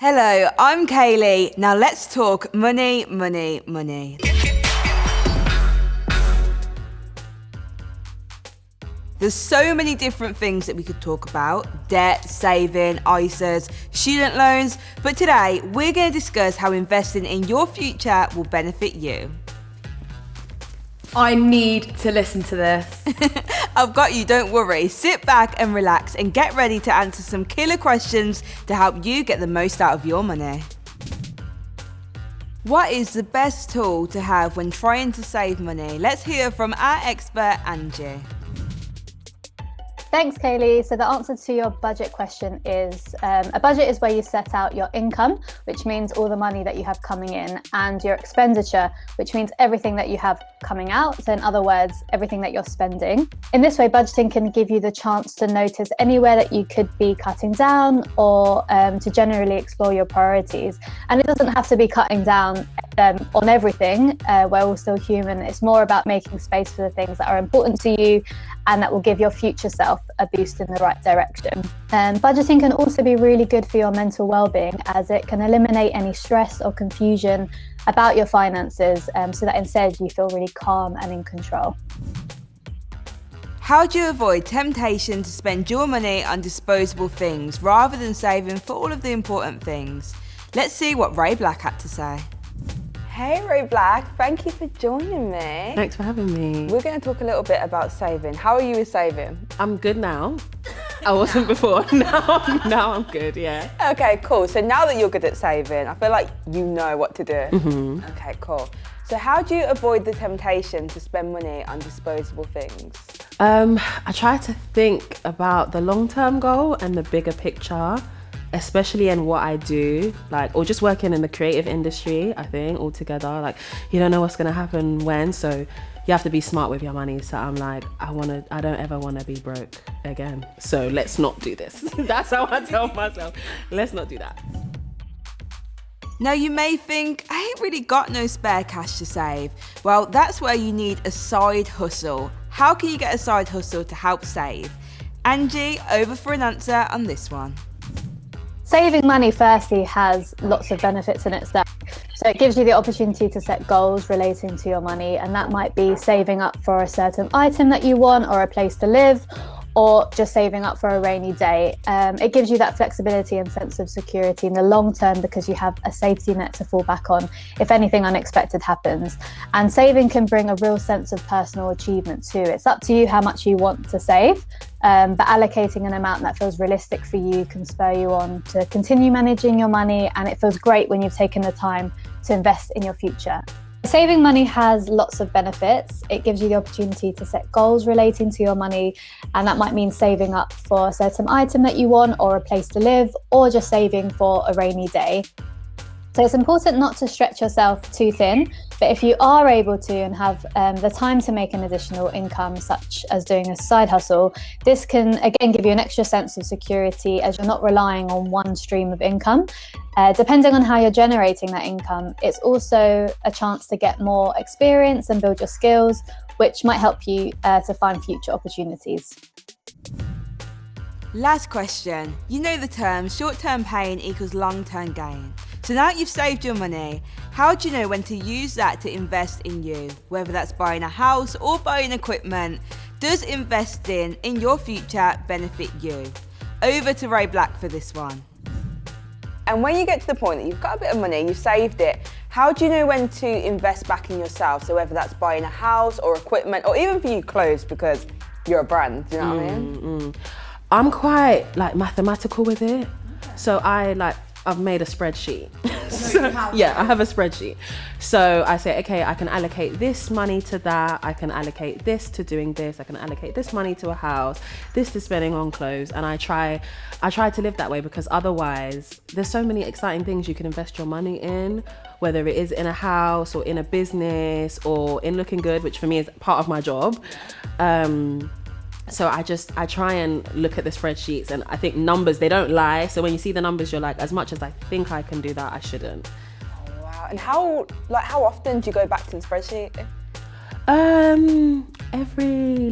Hello, I'm Kaylee. Now let's talk money, money, money. There's so many different things that we could talk about: debt, saving, ISAs, student loans. But today, we're going to discuss how investing in your future will benefit you. I need to listen to this. I've got you, don't worry. Sit back and relax and get ready to answer some killer questions to help you get the most out of your money. What is the best tool to have when trying to save money? Let's hear from our expert, Angie. Thanks, Kaylee. So the answer to your budget question is a budget is where you set out your income, which means all the money that you have coming in, and your expenditure, which means everything that you have coming out. So in other words, everything that you're spending. In this way, budgeting can give you the chance to notice anywhere that you could be cutting down or to generally explore your priorities. And it doesn't have to be cutting down on everything. We're all still human. It's more about making space for the things that are important to you and that will give your future self a boost in the right direction. Budgeting can also be really good for your mental well-being, as it can eliminate any stress or confusion about your finances, so that instead you feel really calm and in control. How do you avoid temptation to spend your money on disposable things rather than saving for all of the important things? Let's see what Ray BLK had to say. Hey Ray BLK, thank you for joining me. Thanks for having me. We're going to talk a little bit about saving. How are you with saving? I'm good now. I wasn't before. Now I'm good, yeah. Okay, cool. So now that you're good at saving, I feel like you know what to do. Mm-hmm. Okay, cool. So how do you avoid the temptation to spend money on disposable things? I try to think about the long-term goal and the bigger picture, especially in what I do, or just working in the creative industry, I think, altogether. You don't know what's gonna happen when, so you have to be smart with your money. So I'm like, I don't ever wanna be broke again. So let's not do this. That's how I tell myself, let's not do that. Now you may think, I ain't really got no spare cash to save. Well, that's where you need a side hustle. How can you get a side hustle to help save? Angie, over for an answer on this one. Saving money firstly has lots of benefits in itself. So it gives you the opportunity to set goals relating to your money, and that might be saving up for a certain item that you want or a place to live, or just saving up for a rainy day. It gives you that flexibility and sense of security in the long term because you have a safety net to fall back on if anything unexpected happens. And saving can bring a real sense of personal achievement too. It's up to you how much you want to save, but allocating an amount that feels realistic for you can spur you on to continue managing your money, and it feels great when you've taken the time to invest in your future. Saving money has lots of benefits. It gives you the opportunity to set goals relating to your money, and that might mean saving up for a certain item that you want or a place to live, or just saving for a rainy day. So it's important not to stretch yourself too thin, but if you are able to and have the time to make an additional income, such as doing a side hustle, this can again give you an extra sense of security as you're not relying on one stream of income. Depending on how you're generating that income, it's also a chance to get more experience and build your skills, which might help you to find future opportunities. Last question. You know the term short-term pain equals long-term gain. So now that you've saved your money, how do you know when to use that to invest in you? Whether that's buying a house or buying equipment, does investing in your future benefit you? Over to Ray BLK for this one. And when you get to the point that you've got a bit of money, you've saved it, how do you know when to invest back in yourself? So whether that's buying a house or equipment, or even for you clothes because you're a brand, do you know what I mean? I'm quite mathematical with it. So I've made a spreadsheet. I have a spreadsheet. So I say, okay, I can allocate this money to that. I can allocate this to doing this. I can allocate this money to a house, this to spending on clothes. And I try to live that way, because otherwise there's so many exciting things you can invest your money in, whether it is in a house or in a business or in looking good, which for me is part of my job. So I try and look at the spreadsheets, and I think numbers, they don't lie. So when you see the numbers, you're like, as much as I think I can do that, I shouldn't. Oh, wow. And how often do you go back to the spreadsheet? Every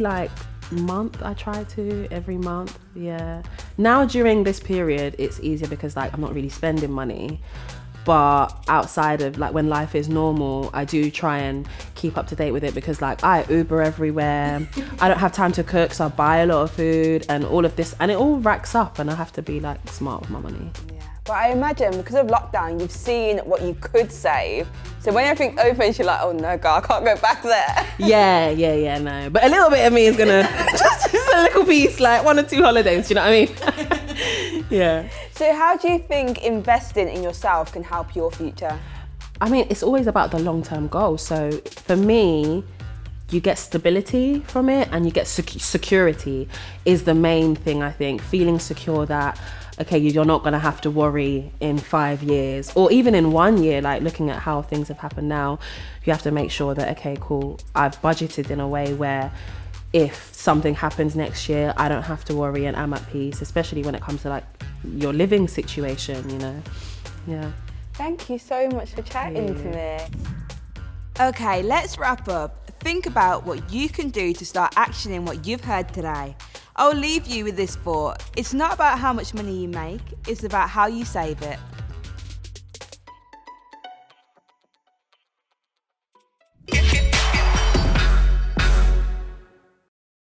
month. I try to every month. Yeah. Now during this period, it's easier because like I'm not really spending money. But outside of like when life is normal, I do try and keep up to date with it because like I Uber everywhere. I don't have time to cook, so I buy a lot of food and all of this, and it all racks up, and I have to be like smart with my money. Yeah. But I imagine because of lockdown, you've seen what you could save. So when everything opens, you're like, oh no, God, I can't go back there. Yeah, no. But a little bit of me is gonna just a little piece, like 1 or 2 holidays. Do you know what I mean? Yeah. So how do you think investing in yourself can help your future? I mean, it's always about the long-term goal. So for me, you get stability from it and you get security is the main thing, I think. Feeling secure that, okay, you're not going to have to worry in 5 years or even in 1 year, like looking at how things have happened now, you have to make sure that, okay, cool, I've budgeted in a way where if something happens next year, I don't have to worry and I'm at peace, especially when it comes to like your living situation, you know? Yeah. Thank you so much for chatting to me. Okay, let's wrap up. Think about what you can do to start actioning what you've heard today. I'll leave you with this thought. It's not about how much money you make, it's about how you save it.